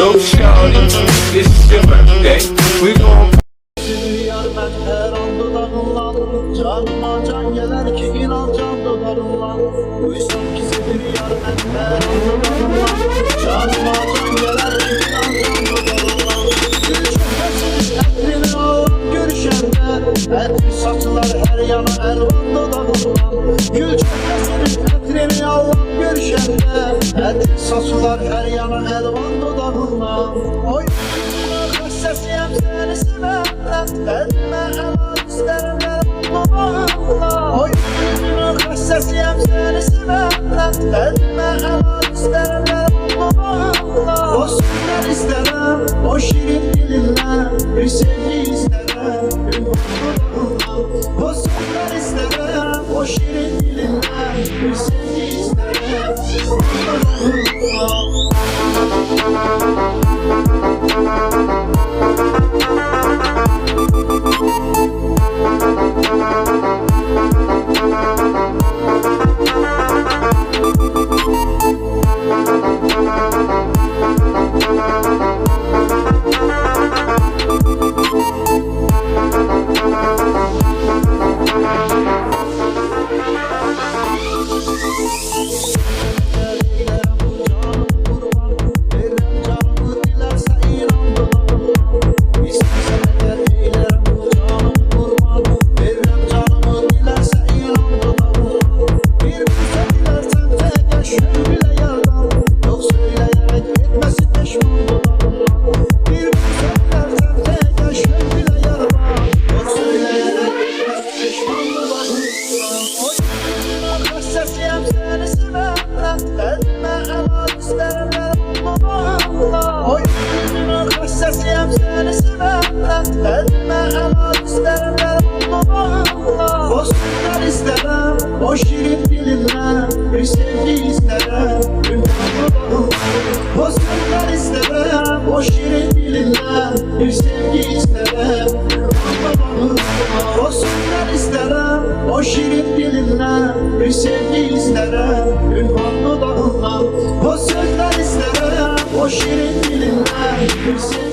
So shawty, this is your birthday. We gon' Yar ben her an dudağımla canıma can geler ki inan can dudağımla. Uysam ki senin yar ben her an dudağımla canıma can geler ki inan can dudağımla. Gülçekesiz etrini ağlam görüşende etli saçlar her yana elvan dudağımla. Gülçekesiz etrini ağlam görüşende etli saçlar her yana elvan dudağımla. Oy sesiyem seni severler elime hemen isterim ben babamla. Oy sesiyem seni severler elime hemen isterim ben babamla. O sözler isterim o şirin dilinle bir sevgi isterim bir mutluluğunla. O sözler isterim o şirin dilinle bir sevgi isterim bir mutluluğunla. Sesiyem seni severler elime hemen isterim ben babamla. O sözler isterim o şirin dilinle bir sevgi isterim bir mutluluğunla. O sözler isterim o şirin dilinle bir sevgi isterim bir mutluluğunla. O sözler isterim o şirin dilinle bir sevgi isterim bir mutluluğunla. O sözler isterim o şirin dilinle bir sevgi